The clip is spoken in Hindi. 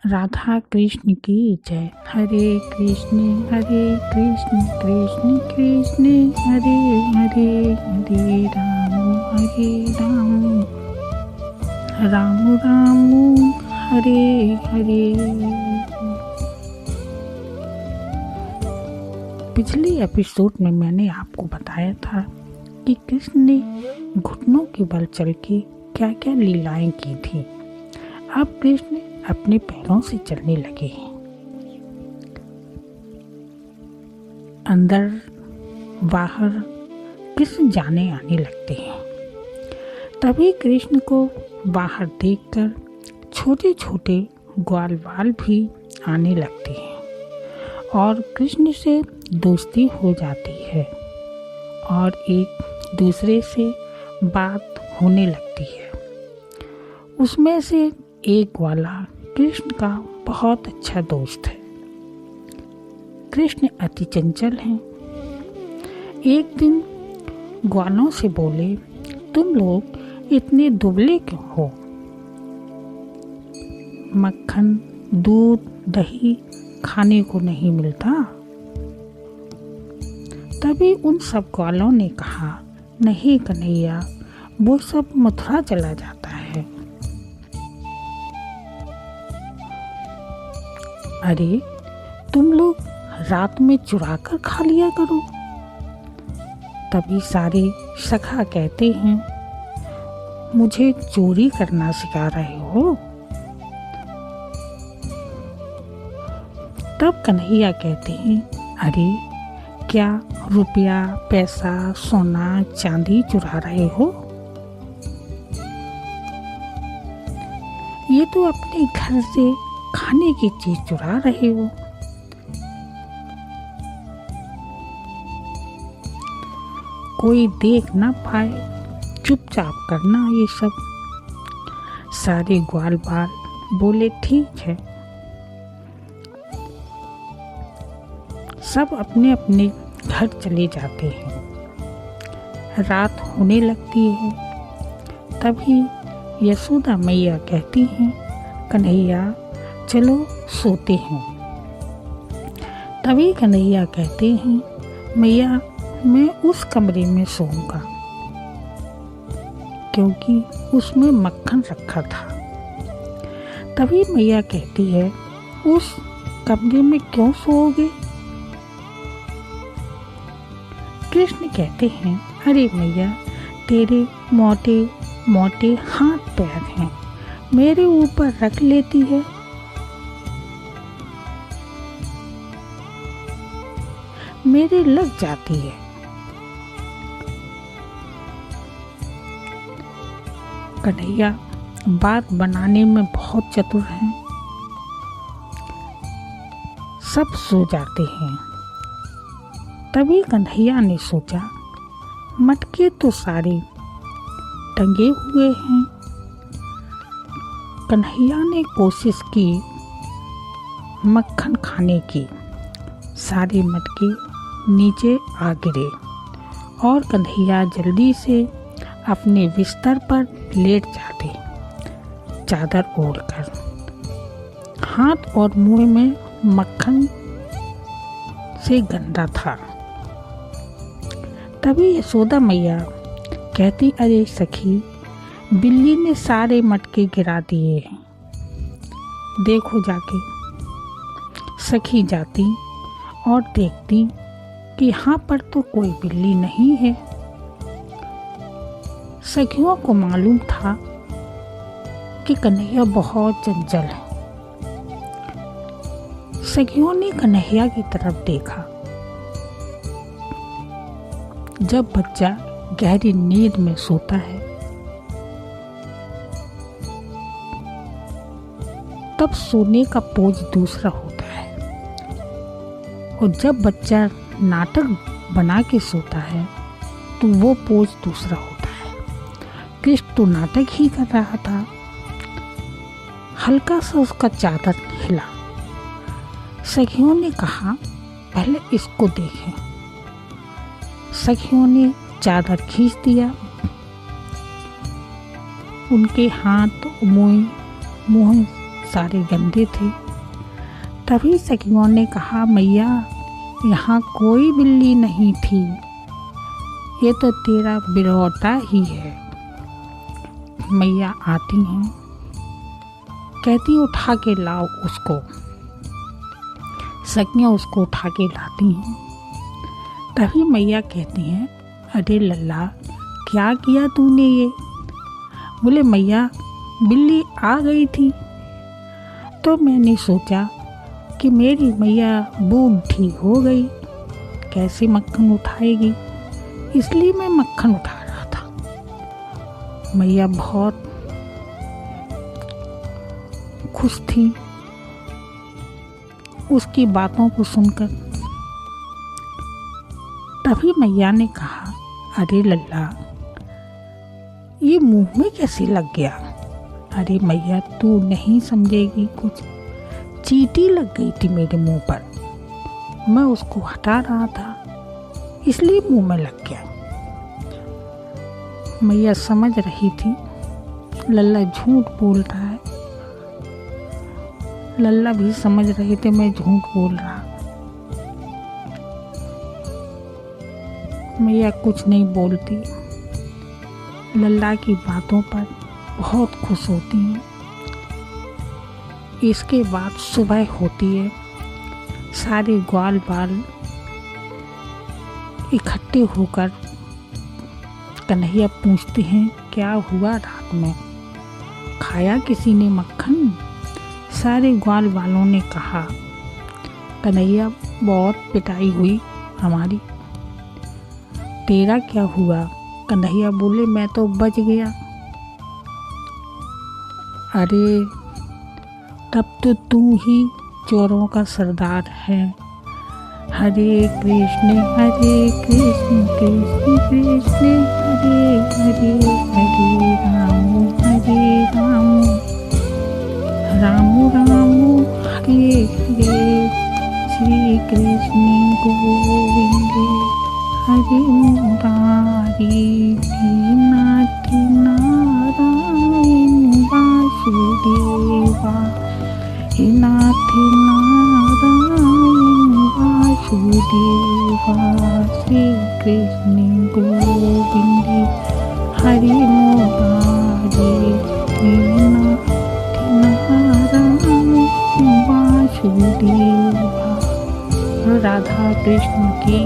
राधा कृष्ण की जय। हरे कृष्ण कृष्ण कृष्ण हरे हरे, हरे राम राम राम हरे हरे। पिछले एपिसोड में मैंने आपको बताया था कि कृष्ण ने घुटनों के बल चल के क्या क्या लीलाएं की थी। अब कृष्ण अपने पैरों से चलने लगे हैं। अंदर बाहर कृष्ण जाने आने लगते हैं। तभी कृष्ण को बाहर देखकर छोटे छोटे ग्वाल बाल भी आने लगते हैं और कृष्ण से दोस्ती हो जाती है और एक दूसरे से बात होने लगती है। उसमें से एक ग्वाला कृष्ण का बहुत अच्छा दोस्त है। कृष्ण अति चंचल हैं। एक दिन ग्वालों से बोले, तुम लोग इतने दुबले क्यों हो? मक्खन, दूध, दही खाने को नहीं मिलता? तभी उन सब ग्वालों ने कहा, नहीं कन्हैया, वो सब मथुरा चला जाता है। अरे तुम लोग रात में चुरा कर खा लिया करो। तभी सारे सखा कहते हैं, मुझे चोरी करना सिखा रहे हो? तब कन्हैया कहते हैं, अरे क्या रुपया, पैसा, सोना, चांदी चुरा रहे हो? ये तो अपने घर से खाने की चीज चुरा रहे हो। कोई देख ना पाए, चुपचाप करना ये सब। सारे ग्वाल बाल बोले, ठीक है। सब अपने अपने घर चले जाते हैं। रात होने लगती है। तभी यशोदा मैया कहती हैं, कन्हैया चलो सोते हैं। तभी कन्हैया कहते हैं, मैया मैं उस कमरे में सोऊंगा, क्योंकि उसमें मक्खन रखा था। तभी मैया कहती है, उस कमरे में क्यों सोओगे? कृष्ण कहते हैं, अरे मैया, तेरे मोटे मोटे हाथ पैर हैं, मेरे ऊपर रख लेती है। मेरे लग जाती है। कन्हैया बात बनाने में बहुत चतुर हैं। सब सो जाते हैं। तभी कन्हैया ने सोचा, मटके तो सारे टंगे हुए हैं। कन्हैया ने कोशिश की मक्खन खाने की। सारे मटके नीचे आ गिरे और कन्हैया जल्दी से अपने बिस्तर पर लेट जाते, चादर ओढ़कर। हाथ और मुंह में मक्खन से गंदा था। तभी यशोदा मैया कहती, अरे सखी, बिल्ली ने सारे मटके गिरा दिए हैं, देखो जाके। सखी जाती और देखती कि यहाँ पर तो कोई बिल्ली नहीं है। सखियों को मालूम था कि कन्हैया बहुत चंचल है। सखियों ने कन्हैया की तरफ देखा। जब बच्चा गहरी नींद में सोता है, तब सोने का पोज दूसरा होता है, और जब बच्चा नाटक बना के सोता है तो वो पोज दूसरा होता है। कृष्ण तो नाटक ही कर रहा था। हल्का सा उसका चादर हिला। सखियों ने कहा, पहले इसको देखें। सखियों ने चादर खींच दिया। उनके हाथ मुंह सारे गंदे थे। तभी सखियों ने कहा, मैया यहाँ कोई बिल्ली नहीं थी, ये तो तेरा बिरौटा ही है। मैया आती हैं, कहती उठा के लाओ उसको। सखियाँ उसको उठा के लाती हैं। तभी मैया कहती हैं, अरे लल्ला क्या किया तूने ये? बोले, मैया बिल्ली आ गई थी तो मैंने सोचा कि मेरी मैया बूढ़ी हो गई, कैसे मक्खन उठाएगी, इसलिए मैं मक्खन उठा रहा था। मैया बहुत खुश थी उसकी बातों को सुनकर। तभी मैया ने कहा, अरे लल्ला ये मुंह में कैसे लग गया? अरे मैया तू नहीं समझेगी कुछ, चींटी लग गई थी मेरे मुंह पर, मैं उसको हटा रहा था इसलिए मुंह में लग गया। मैया समझ रही थी लल्ला झूठ बोल रहा है। लल्ला भी समझ रहे थे मैं झूठ बोल रहा। मैया कुछ नहीं बोलती, लल्ला की बातों पर बहुत खुश होती हैं। इसके बाद सुबह होती है, सारे ग्वाल बाल इकट्ठे होकर कन्हैया पूछते हैं, क्या हुआ रात में, खाया किसी ने मक्खन? सारे ग्वाल वालों ने कहा, कन्हैया बहुत पिटाई हुई हमारी, तेरा क्या हुआ? कन्हैया बोले, मैं तो बच गया। अरे तब तो तू ही चोरों का सरदार है। हरे कृष्ण कृष्ण कृष्ण हरे हरे, हरे राम राम राम हरे हरे, श्री कृष्ण गोविंद हरे मुरारी, नाथ नारायण वासुदेवा, नाथ नारायण वासुदेवा, श्री कृष्ण गोविंद हरे मुरारी, नाथ नारायण वासुदेवा। राधा कृष्ण की